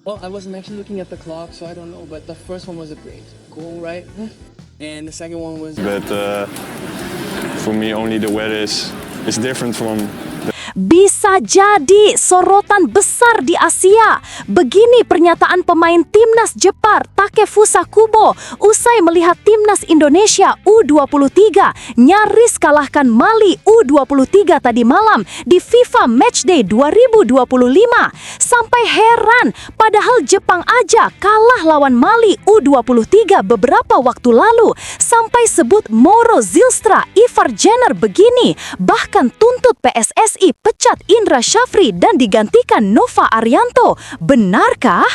Well, I wasn't actually looking at the clock, so I don't know. But the first one was a great goal, right? And the second one was. But for me, only the weather is different from. Bisa jadi sorotan besar di Asia. Begini pernyataan pemain timnas Jepar Takefusa Kubo usai melihat timnas Indonesia U23 nyaris kalahkan Mali U23 tadi malam di FIFA Matchday 2025. Sampai heran, padahal Jepang aja kalah lawan Mali U23 beberapa waktu lalu. Sampai sebut Mauro Zylstra, Ivar Jenner begini, bahkan tuntut PSSI pecat Indra Syafri dan digantikan Nova Arianto. Benarkah?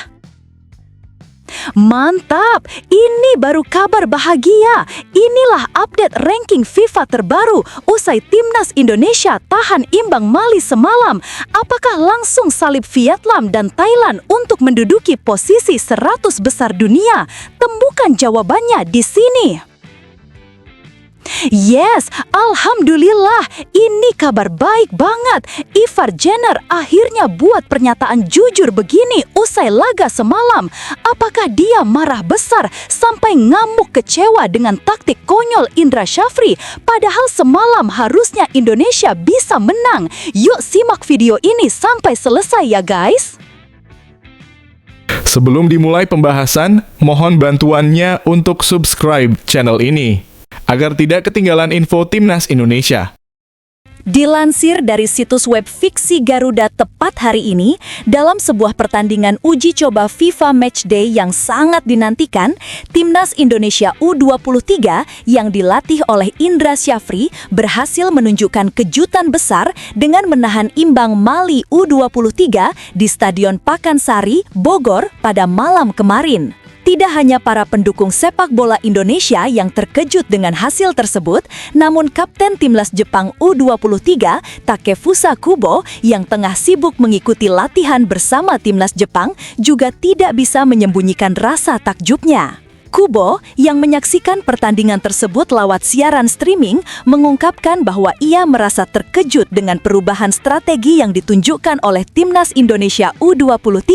Mantap, ini baru kabar bahagia. Inilah update ranking FIFA terbaru usai timnas Indonesia tahan imbang Mali semalam. Apakah langsung salib Vietnam dan Thailand untuk menduduki posisi 100 besar dunia? Temukan jawabannya di sini. Yes, alhamdulillah, ini kabar baik banget. Ivar Jenner akhirnya buat pernyataan jujur begini usai laga semalam. Apakah dia marah besar sampai ngamuk kecewa dengan taktik konyol Indra Syafri? Padahal semalam harusnya Indonesia bisa menang. Yuk simak video ini sampai selesai ya guys. Sebelum dimulai pembahasan, mohon bantuannya untuk subscribe channel ini agar tidak ketinggalan info Timnas Indonesia. Dilansir dari situs web Fiksi Garuda tepat hari ini, dalam sebuah pertandingan uji coba FIFA Matchday yang sangat dinantikan, Timnas Indonesia U23 yang dilatih oleh Indra Syafri berhasil menunjukkan kejutan besar dengan menahan imbang Mali U23 di Stadion Pakansari, Bogor pada malam kemarin. Tidak hanya para pendukung sepak bola Indonesia yang terkejut dengan hasil tersebut, namun Kapten Timnas Jepang U23, Takefusa Kubo, yang tengah sibuk mengikuti latihan bersama Timnas Jepang, juga tidak bisa menyembunyikan rasa takjubnya. Kubo, yang menyaksikan pertandingan tersebut lewat siaran streaming, mengungkapkan bahwa ia merasa terkejut dengan perubahan strategi yang ditunjukkan oleh Timnas Indonesia U23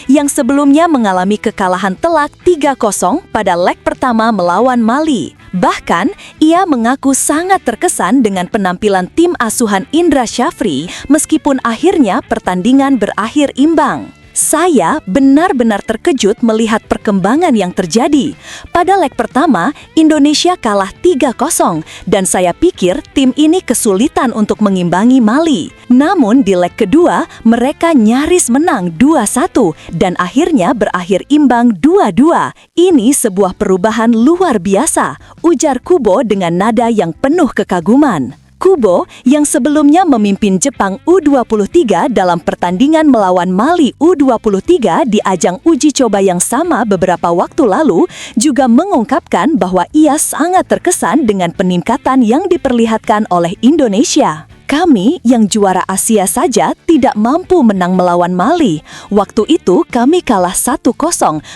yang sebelumnya mengalami kekalahan telak 3-0 pada leg pertama melawan Mali. Bahkan, ia mengaku sangat terkesan dengan penampilan tim asuhan Indra Syafri meskipun akhirnya pertandingan berakhir imbang. Saya benar-benar terkejut melihat perkembangan yang terjadi. Pada leg pertama, Indonesia kalah 3-0 dan saya pikir tim ini kesulitan untuk mengimbangi Mali. Namun di leg kedua, mereka nyaris menang 2-1 dan akhirnya berakhir imbang 2-2. Ini sebuah perubahan luar biasa, ujar Kubo dengan nada yang penuh kekaguman. Kubo, yang sebelumnya memimpin Jepang U23 dalam pertandingan melawan Mali U23 di ajang uji coba yang sama beberapa waktu lalu, juga mengungkapkan bahwa ia sangat terkesan dengan peningkatan yang diperlihatkan oleh Indonesia. Kami yang juara Asia saja tidak mampu menang melawan Mali. Waktu itu kami kalah 1-0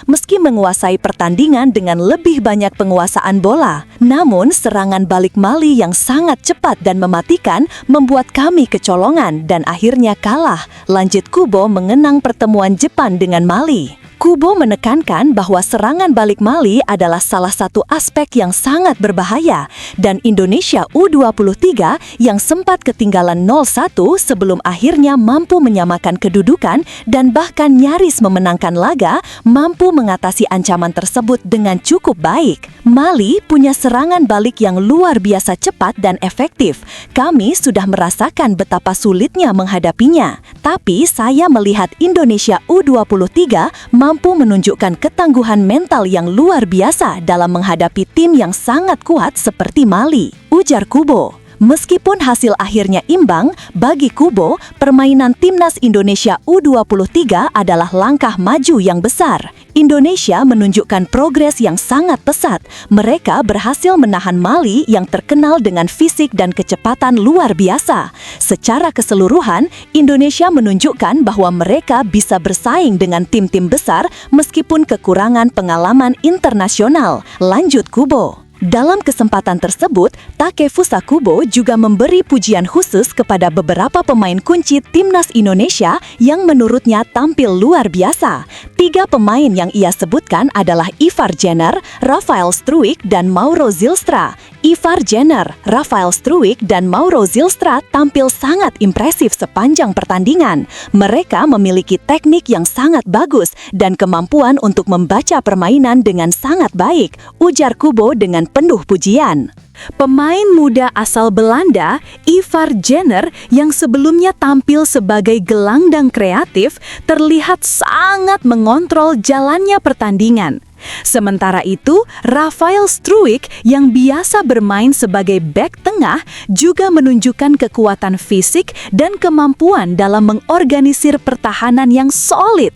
meski menguasai pertandingan dengan lebih banyak penguasaan bola. Namun serangan balik Mali yang sangat cepat dan mematikan membuat kami kecolongan dan akhirnya kalah. Lanjut Kubo mengenang pertemuan Jepang dengan Mali. Kubo menekankan bahwa serangan balik Mali adalah salah satu aspek yang sangat berbahaya dan Indonesia U23 yang sempat ketinggalan 0-1 sebelum akhirnya mampu menyamakan kedudukan dan bahkan nyaris memenangkan laga, mampu mengatasi ancaman tersebut dengan cukup baik. Mali punya serangan balik yang luar biasa cepat dan efektif. Kami sudah merasakan betapa sulitnya menghadapinya. Tapi saya melihat Indonesia U23 mampu menunjukkan ketangguhan mental yang luar biasa dalam menghadapi tim yang sangat kuat seperti Mali, ujar Kubo. Meskipun hasil akhirnya imbang, bagi Kubo, permainan Timnas Indonesia U23 adalah langkah maju yang besar. Indonesia menunjukkan progres yang sangat pesat. Mereka berhasil menahan Mali yang terkenal dengan fisik dan kecepatan luar biasa. Secara keseluruhan, Indonesia menunjukkan bahwa mereka bisa bersaing dengan tim-tim besar meskipun kekurangan pengalaman internasional. Lanjut Kubo. Dalam kesempatan tersebut, Takefusa Kubo juga memberi pujian khusus kepada beberapa pemain kunci Timnas Indonesia yang menurutnya tampil luar biasa. Tiga pemain yang ia sebutkan adalah Ivar Jenner, Rafael Struijk, dan Mauro Zylstra. Ivar Jenner, Rafael Struijk, dan Mauro Zylstra tampil sangat impresif sepanjang pertandingan. Mereka memiliki teknik yang sangat bagus dan kemampuan untuk membaca permainan dengan sangat baik, ujar Kubo dengan penuh pujian. Pemain muda asal Belanda, Ivar Jenner, yang sebelumnya tampil sebagai gelandang kreatif, terlihat sangat mengontrol jalannya pertandingan. Sementara itu, Rafael Struijk yang biasa bermain sebagai bek tengah juga menunjukkan kekuatan fisik dan kemampuan dalam mengorganisir pertahanan yang solid.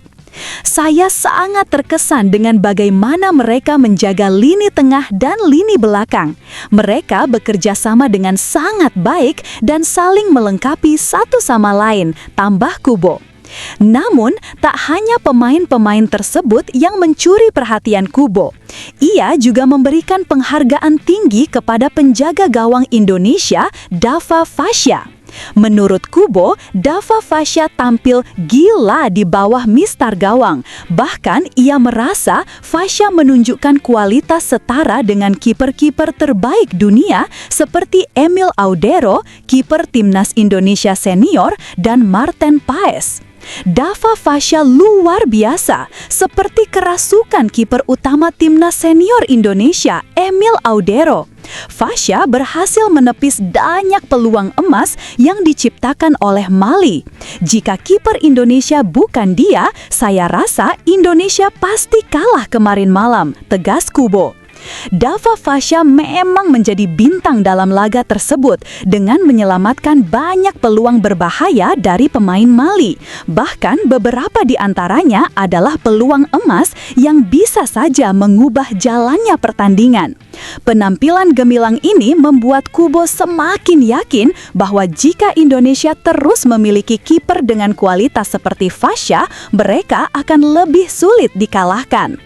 Saya sangat terkesan dengan bagaimana mereka menjaga lini tengah dan lini belakang. Mereka bekerja sama dengan sangat baik dan saling melengkapi satu sama lain, tambah Kubo. Namun, tak hanya pemain-pemain tersebut yang mencuri perhatian Kubo. Ia juga memberikan penghargaan tinggi kepada penjaga gawang Indonesia, Dava Fasya. Menurut Kubo, Dava Fasya tampil gila di bawah mistar gawang. Bahkan ia merasa Fasya menunjukkan kualitas setara dengan kiper-kiper terbaik dunia seperti Emil Audero, kiper Timnas Indonesia senior, dan Marten Paes. Dava Fasya luar biasa, seperti kerasukan kiper utama Timnas senior Indonesia, Emil Audero. Fasya berhasil menepis banyak peluang emas yang diciptakan oleh Mali. Jika kiper Indonesia bukan dia, saya rasa Indonesia pasti kalah kemarin malam, tegas Kubo. Dava Fasya memang menjadi bintang dalam laga tersebut dengan menyelamatkan banyak peluang berbahaya dari pemain Mali. Bahkan beberapa di antaranya adalah peluang emas yang bisa saja mengubah jalannya pertandingan. Penampilan gemilang ini membuat Kubo semakin yakin bahwa jika Indonesia terus memiliki kiper dengan kualitas seperti Fasya, mereka akan lebih sulit dikalahkan.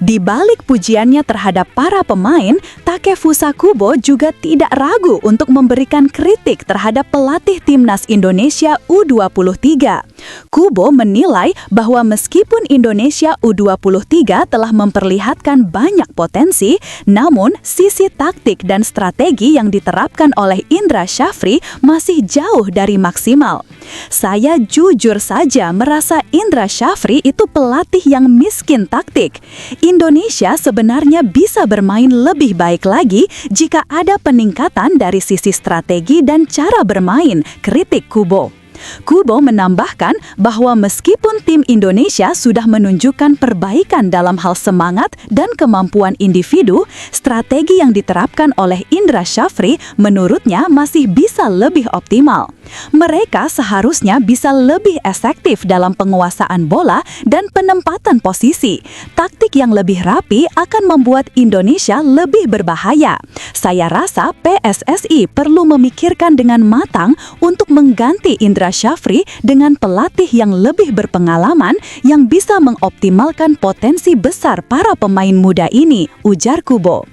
Di balik pujiannya terhadap para pemain, Takefusa Kubo juga tidak ragu untuk memberikan kritik terhadap pelatih Timnas Indonesia U23. Kubo menilai bahwa meskipun Indonesia U23 telah memperlihatkan banyak potensi, namun sisi taktik dan strategi yang diterapkan oleh Indra Syafri masih jauh dari maksimal. Saya jujur saja merasa Indra Syafri itu pelatih yang miskin taktik. Indonesia sebenarnya bisa bermain lebih baik lagi jika ada peningkatan dari sisi strategi dan cara bermain, kritik Kubo. Kubo menambahkan bahwa meskipun tim Indonesia sudah menunjukkan perbaikan dalam hal semangat dan kemampuan individu, strategi yang diterapkan oleh Indra Syafri menurutnya masih bisa lebih optimal. Mereka seharusnya bisa lebih efektif dalam penguasaan bola dan penempatan posisi. Taktik yang lebih rapi akan membuat Indonesia lebih berbahaya. Saya rasa PSSI perlu memikirkan dengan matang untuk mengganti Indra Syafri dengan pelatih yang lebih berpengalaman yang bisa mengoptimalkan potensi besar para pemain muda ini, ujar Kubo.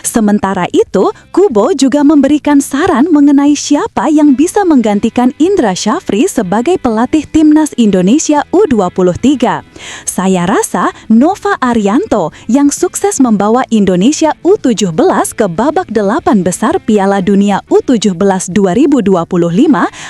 Sementara itu, Kubo juga memberikan saran mengenai siapa yang bisa menggantikan Indra Syafri sebagai pelatih Timnas Indonesia U23. Saya rasa Nova Arianto yang sukses membawa Indonesia U17 ke babak 8 besar Piala Dunia U17 2025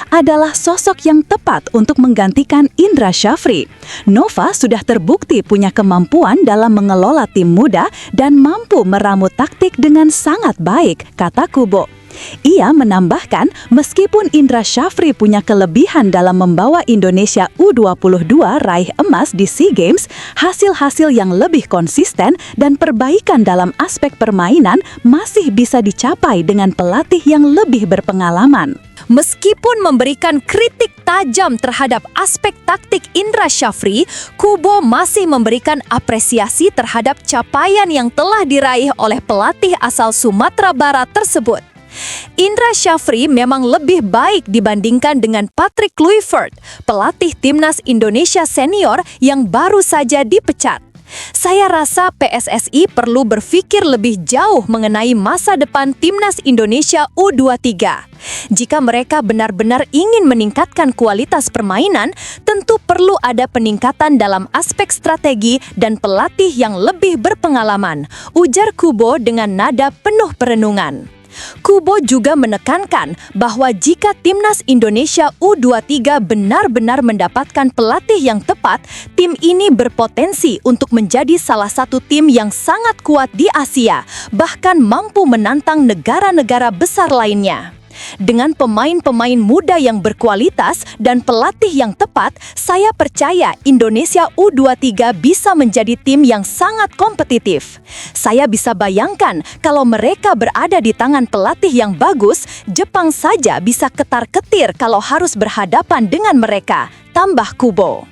adalah sosok yang tepat untuk menggantikan Indra Syafri. Nova sudah terbukti punya kemampuan dalam mengelola tim muda dan mampu meramu taktik dengan sangat baik, kata Kubo. Ia menambahkan, meskipun Indra Syafri punya kelebihan dalam membawa Indonesia U22 raih emas di SEA Games, hasil-hasil yang lebih konsisten dan perbaikan dalam aspek permainan masih bisa dicapai dengan pelatih yang lebih berpengalaman. Meskipun memberikan kritik tajam terhadap aspek taktik Indra Syafri, Kubo masih memberikan apresiasi terhadap capaian yang telah diraih oleh pelatih asal Sumatera Barat tersebut. Indra Syafri memang lebih baik dibandingkan dengan Patrick Kluivert, pelatih Timnas Indonesia senior yang baru saja dipecat. Saya rasa PSSI perlu berpikir lebih jauh mengenai masa depan Timnas Indonesia U23. Jika mereka benar-benar ingin meningkatkan kualitas permainan, tentu perlu ada peningkatan dalam aspek strategi dan pelatih yang lebih berpengalaman, ujar Kubo dengan nada penuh perenungan. Kubo juga menekankan bahwa jika Timnas Indonesia U23 benar-benar mendapatkan pelatih yang tepat, tim ini berpotensi untuk menjadi salah satu tim yang sangat kuat di Asia, bahkan mampu menantang negara-negara besar lainnya. Dengan pemain-pemain muda yang berkualitas dan pelatih yang tepat, saya percaya Indonesia U23 bisa menjadi tim yang sangat kompetitif. Saya bisa bayangkan kalau mereka berada di tangan pelatih yang bagus, Jepang saja bisa ketar-ketir kalau harus berhadapan dengan mereka, tambah Kubo.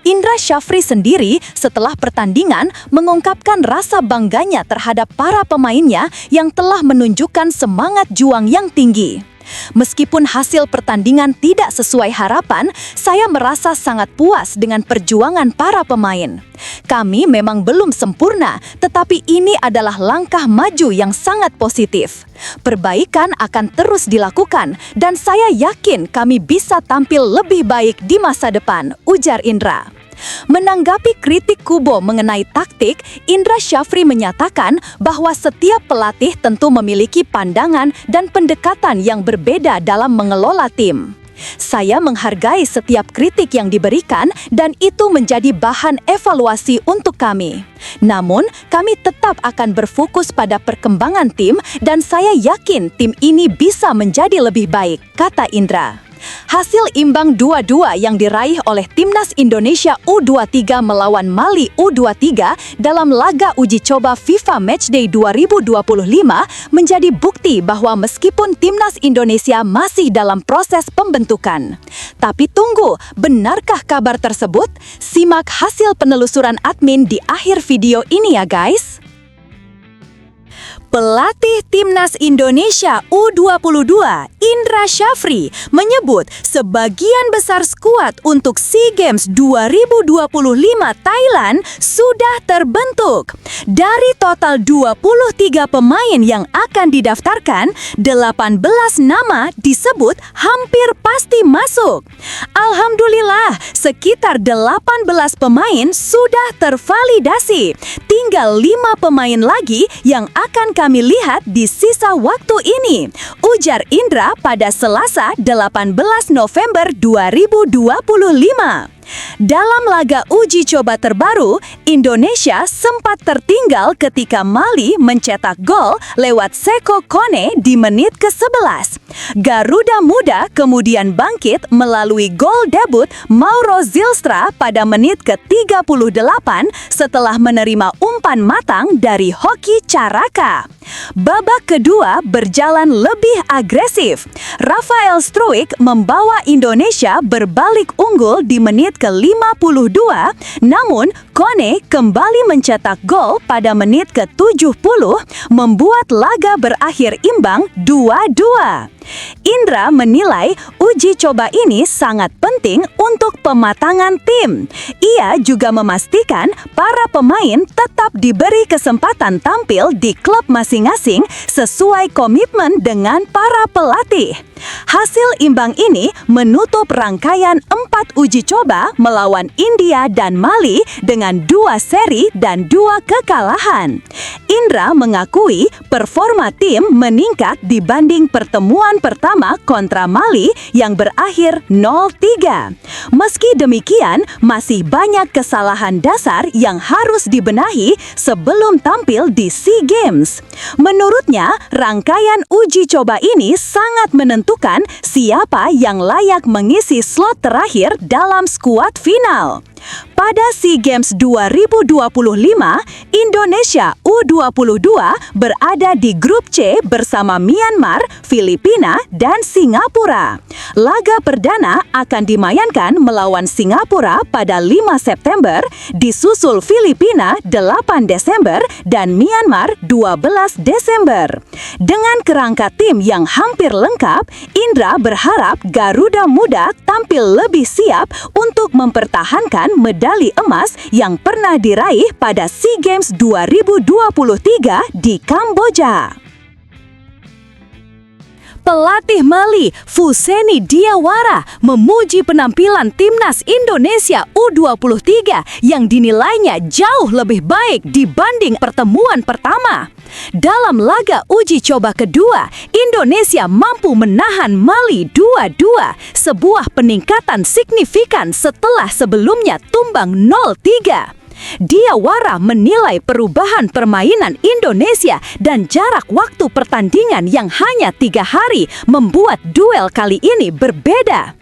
Indra Syafri sendiri setelah pertandingan mengungkapkan rasa bangganya terhadap para pemainnya yang telah menunjukkan semangat juang yang tinggi. Meskipun hasil pertandingan tidak sesuai harapan, saya merasa sangat puas dengan perjuangan para pemain. Kami memang belum sempurna, tetapi ini adalah langkah maju yang sangat positif. Perbaikan akan terus dilakukan, dan saya yakin kami bisa tampil lebih baik di masa depan, ujar Indra. Menanggapi kritik Kubo mengenai taktik, Indra Syafri menyatakan bahwa setiap pelatih tentu memiliki pandangan dan pendekatan yang berbeda dalam mengelola tim. Saya menghargai setiap kritik yang diberikan dan itu menjadi bahan evaluasi untuk kami. Namun, kami tetap akan berfokus pada perkembangan tim dan saya yakin tim ini bisa menjadi lebih baik, kata Indra. Hasil imbang 2-2 yang diraih oleh Timnas Indonesia U23 melawan Mali U23 dalam laga uji coba FIFA Matchday 2025 menjadi bukti bahwa meskipun Timnas Indonesia masih dalam proses pembentukan. Tapi tunggu, benarkah kabar tersebut? Simak hasil penelusuran admin di akhir video ini ya guys. Pelatih Timnas Indonesia U22, Indra Syafri, menyebut sebagian besar skuad untuk SEA Games 2025 Thailand sudah terbentuk. Dari total 23 pemain yang akan didaftarkan, 18 nama disebut hampir pasti masuk. Alhamdulillah, sekitar 18 pemain sudah tervalidasi. Tinggal 5 pemain lagi yang akan kami lihat di sisa waktu ini, ujar Indra pada Selasa 18 November 2025. Dalam laga uji coba terbaru, Indonesia sempat tertinggal ketika Mali mencetak gol lewat Seko Kone di menit ke-11. Garuda Muda kemudian bangkit melalui gol debut Mauro Zylstra pada menit ke-38 setelah menerima umpan matang dari Hoki Caraka. Babak kedua berjalan lebih agresif. Rafael Struijk membawa Indonesia berbalik unggul di menit ke-52, namun Kone kembali mencetak gol pada menit ke-70, membuat laga berakhir imbang 2-2. Indra menilai uji coba ini sangat penting untuk pematangan tim. Ia juga memastikan para pemain tetap diberi kesempatan tampil di klub masing-masing sesuai komitmen dengan para pelatih. Hasil imbang ini menutup rangkaian 4 uji coba melawan India dan Mali dengan 2 seri dan 2 kekalahan. Indra mengakui performa tim meningkat dibanding pertemuan pertama kontra Mali yang berakhir 0-3. Meski demikian, masih banyak kesalahan dasar yang harus dibenahi sebelum tampil di SEA Games. Menurutnya, rangkaian uji coba ini sangat menentukan siapa yang layak mengisi slot terakhir dalam skuad final. Pada SEA Games 2025, Indonesia U22 berada di grup C bersama Myanmar, Filipina, dan Singapura. Laga perdana akan dimainkan melawan Singapura pada 5 September, disusul Filipina 8 Desember, dan Myanmar 12 Desember. Dengan kerangka tim yang hampir lengkap, Indra berharap Garuda Muda tampil lebih siap untuk mempertahankan medali medali emas yang pernah diraih pada SEA Games 2023 di Kamboja. Pelatih Mali, Fuseni Diawara, memuji penampilan timnas Indonesia U23 yang dinilainya jauh lebih baik dibanding pertemuan pertama. Dalam laga uji coba kedua, Indonesia mampu menahan Mali 2-2, sebuah peningkatan signifikan setelah sebelumnya tumbang 0-3. Diawara menilai perubahan permainan Indonesia dan jarak waktu pertandingan yang hanya 3 hari membuat duel kali ini berbeda.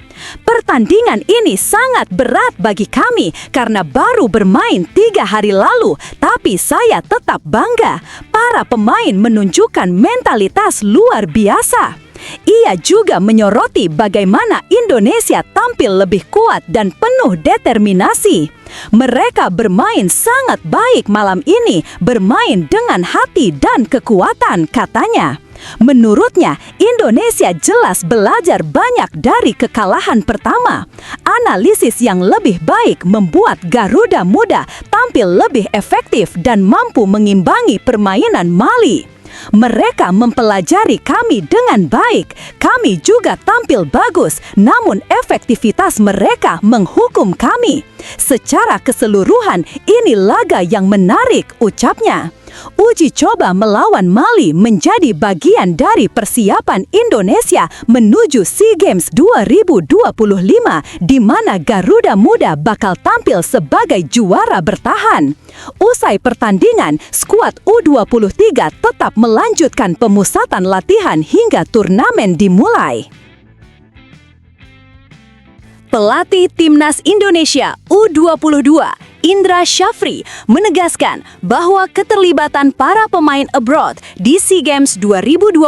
Pertandingan ini sangat berat bagi kami karena baru bermain 3 hari lalu, tapi saya tetap bangga. Para pemain menunjukkan mentalitas luar biasa. Ia juga menyoroti bagaimana Indonesia tampil lebih kuat dan penuh determinasi. Mereka bermain sangat baik malam ini, bermain dengan hati dan kekuatan, katanya. Menurutnya, Indonesia jelas belajar banyak dari kekalahan pertama. Analisis yang lebih baik membuat Garuda Muda tampil lebih efektif dan mampu mengimbangi permainan Mali. Mereka mempelajari kami dengan baik. Kami juga tampil bagus, namun efektivitas mereka menghukum kami. Secara keseluruhan, ini laga yang menarik, ucapnya. Uji coba melawan Mali menjadi bagian dari persiapan Indonesia menuju SEA Games 2025, di mana Garuda Muda bakal tampil sebagai juara bertahan. Usai pertandingan, skuad U23 tetap melanjutkan pemusatan latihan hingga turnamen dimulai. Pelatih Timnas Indonesia U22, Indra Syafri, menegaskan bahwa keterlibatan para pemain abroad di SEA Games 2025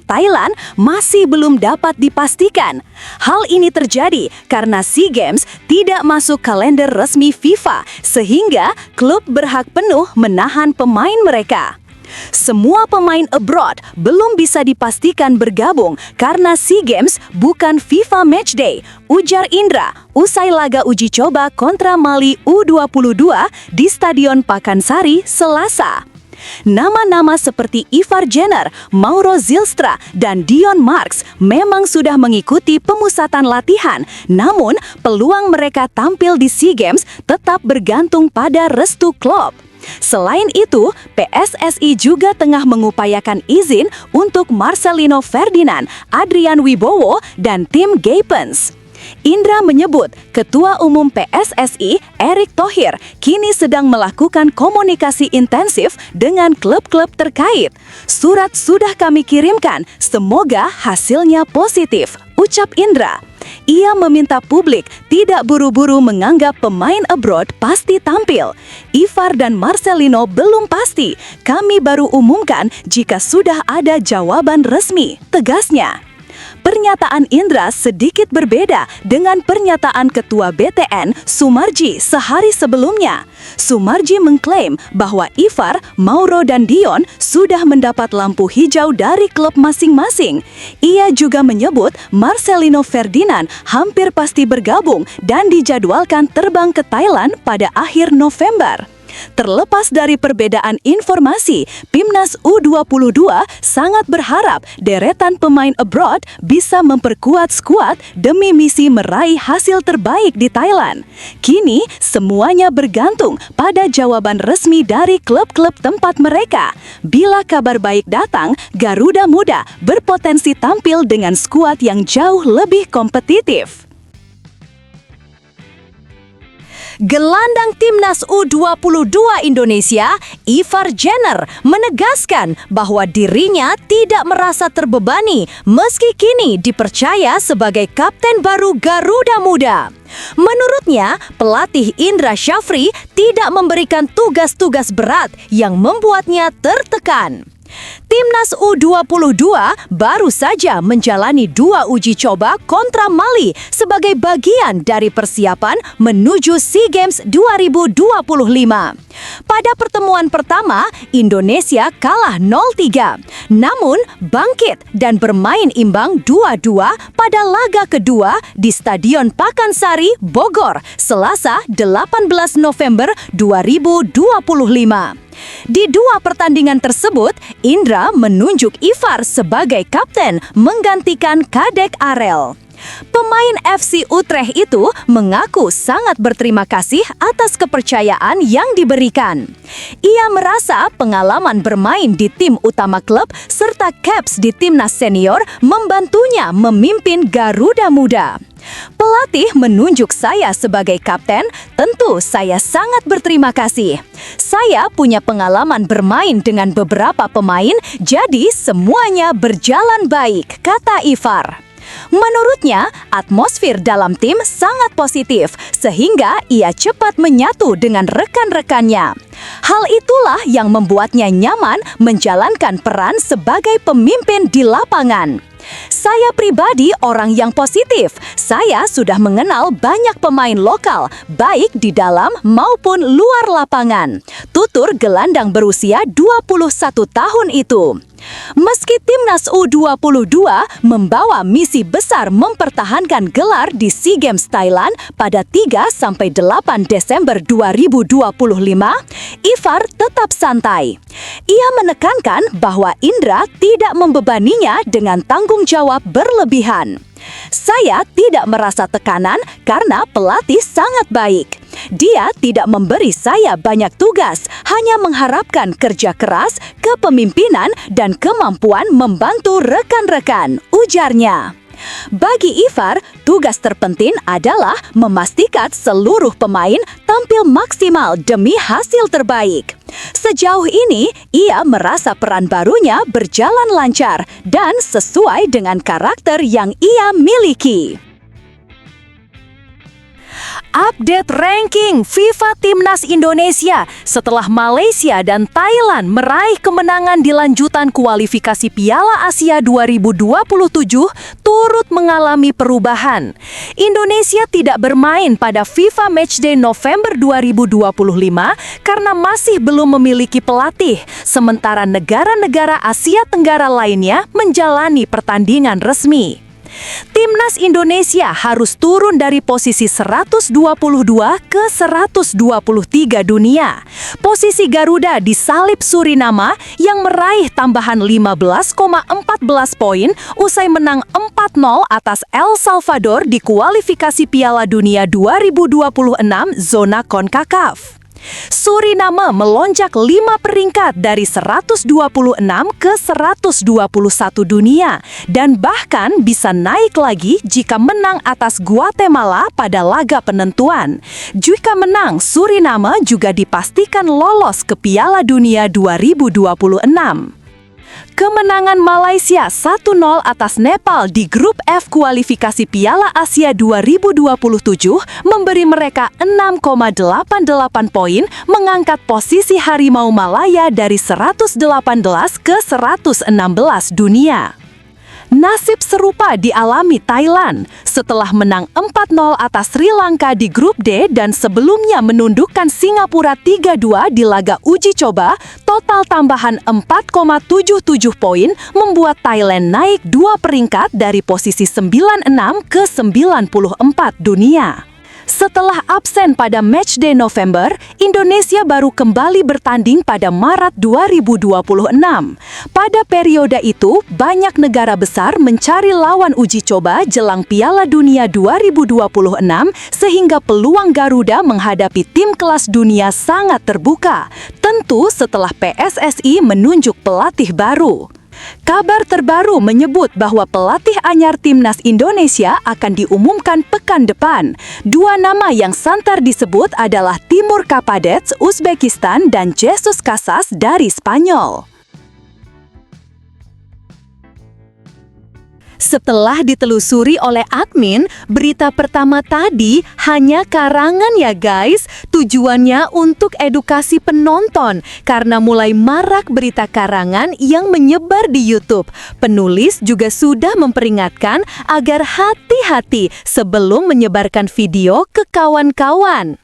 Thailand masih belum dapat dipastikan. Hal ini terjadi karena SEA Games tidak masuk kalender resmi FIFA, sehingga klub berhak penuh menahan pemain mereka. Semua pemain abroad belum bisa dipastikan bergabung karena SEA Games bukan FIFA Matchday, ujar Indra usai laga uji coba kontra Mali U22 di Stadion Pakansari, Selasa. Nama-nama seperti Ivar Jenner, Mauro Zylstra, dan Dion Marks memang sudah mengikuti pemusatan latihan, namun peluang mereka tampil di SEA Games tetap bergantung pada restu klub. Selain itu, PSSI juga tengah mengupayakan izin untuk Marcelino Ferdinand, Adrian Wibowo, dan Tim Gapens. Indra menyebut Ketua Umum PSSI, Erick Thohir, kini sedang melakukan komunikasi intensif dengan klub-klub terkait. Surat sudah kami kirimkan, semoga hasilnya positif, ucap Indra. Ia meminta publik tidak buru-buru menganggap pemain abroad pasti tampil. Ivar dan Marcelino belum pasti. Kami baru umumkan jika sudah ada jawaban resmi, tegasnya. Pernyataan Indra sedikit berbeda dengan pernyataan Ketua BTN, Sumarji, sehari sebelumnya. Sumarji mengklaim bahwa Ivar, Mauro, dan Dion sudah mendapat lampu hijau dari klub masing-masing. Ia juga menyebut Marcelino Ferdinand hampir pasti bergabung dan dijadwalkan terbang ke Thailand pada akhir November. Terlepas dari perbedaan informasi, Timnas U22 sangat berharap deretan pemain abroad bisa memperkuat skuad demi misi meraih hasil terbaik di Thailand. Kini, semuanya bergantung pada jawaban resmi dari klub-klub tempat mereka. Bila kabar baik datang, Garuda Muda berpotensi tampil dengan skuad yang jauh lebih kompetitif. Gelandang Timnas U22 Indonesia, Ivar Jenner, menegaskan bahwa dirinya tidak merasa terbebani meski kini dipercaya sebagai kapten baru Garuda Muda. Menurutnya, pelatih Indra Syafri tidak memberikan tugas-tugas berat yang membuatnya tertekan. Timnas U22 baru saja menjalani 2 uji coba kontra Mali sebagai bagian dari persiapan menuju SEA Games 2025. Pada pertemuan pertama, Indonesia kalah 0-3. Namun, bangkit dan bermain imbang 2-2 pada laga kedua di Stadion Pakansari, Bogor, Selasa 18 November 2025. Di dua pertandingan tersebut, Indra menunjuk Ivar sebagai kapten menggantikan Kadek Arel. Pemain FC Utrecht itu mengaku sangat berterima kasih atas kepercayaan yang diberikan. Ia merasa pengalaman bermain di tim utama klub serta caps di timnas senior membantunya memimpin Garuda Muda. Pelatih menunjuk saya sebagai kapten, tentu saya sangat berterima kasih. Saya punya pengalaman bermain dengan beberapa pemain, jadi semuanya berjalan baik, kata Ivar. Menurutnya, atmosfer dalam tim sangat positif, sehingga ia cepat menyatu dengan rekan-rekannya. Hal itulah yang membuatnya nyaman menjalankan peran sebagai pemimpin di lapangan. Saya pribadi orang yang positif. Saya sudah mengenal banyak pemain lokal, baik di dalam maupun luar lapangan. Tutur gelandang berusia 21 tahun itu. Meski timnas U22 membawa misi besar mempertahankan gelar di SEA Games Thailand pada 3-8 Desember 2025, Ivar tetap santai. Ia menekankan bahwa Indra tidak membebaninya dengan tanggung jawab berlebihan. Saya tidak merasa tekanan karena pelatih sangat baik. Dia tidak memberi saya banyak tugas, hanya mengharapkan kerja keras, kepemimpinan, dan kemampuan membantu rekan-rekan, ujarnya. Bagi Ivar, tugas terpenting adalah memastikan seluruh pemain tampil maksimal demi hasil terbaik. Sejauh ini, ia merasa peran barunya berjalan lancar dan sesuai dengan karakter yang ia miliki. Update ranking FIFA Timnas Indonesia setelah Malaysia dan Thailand meraih kemenangan di lanjutan kualifikasi Piala Asia 2027 turut mengalami perubahan. Indonesia tidak bermain pada FIFA Matchday November 2025 karena masih belum memiliki pelatih, sementara negara-negara Asia Tenggara lainnya menjalani pertandingan resmi. Timnas Indonesia harus turun dari posisi 122 ke 123 dunia. Posisi Garuda disalip Suriname yang meraih tambahan 15,14 poin usai menang 4-0 atas El Salvador di kualifikasi Piala Dunia 2026 zona CONCACAF. Suriname melonjak 5 peringkat dari 126 ke 121 dunia dan bahkan bisa naik lagi jika menang atas Guatemala pada laga penentuan. Jika menang, Suriname juga dipastikan lolos ke Piala Dunia 2026. Kemenangan Malaysia 1-0 atas Nepal di grup F kualifikasi Piala Asia 2027 memberi mereka 6,88 poin, mengangkat posisi Harimau Malaya dari 118 ke 116 dunia. Nasib serupa dialami Thailand setelah menang 4-0 atas Sri Lanka di grup D dan sebelumnya menundukkan Singapura 3-2 di laga uji coba. Total tambahan 4,77 poin membuat Thailand naik 2 peringkat dari posisi 96 ke 94 dunia. Setelah absen pada Matchday November, Indonesia baru kembali bertanding pada Maret 2026. Pada periode itu, banyak negara besar mencari lawan uji coba jelang Piala Dunia 2026 sehingga peluang Garuda menghadapi tim kelas dunia sangat terbuka. Tentu setelah PSSI menunjuk pelatih baru. Kabar terbaru menyebut bahwa pelatih anyar Timnas Indonesia akan diumumkan pekan depan. 2 nama yang santer disebut adalah Timur Kapadec, Uzbekistan, dan Jesus Casas dari Spanyol. Setelah ditelusuri oleh admin, berita pertama tadi hanya karangan ya guys. Tujuannya untuk edukasi penonton karena mulai marak berita karangan yang menyebar di YouTube. Penulis juga sudah memperingatkan agar hati-hati sebelum menyebarkan video ke kawan-kawan.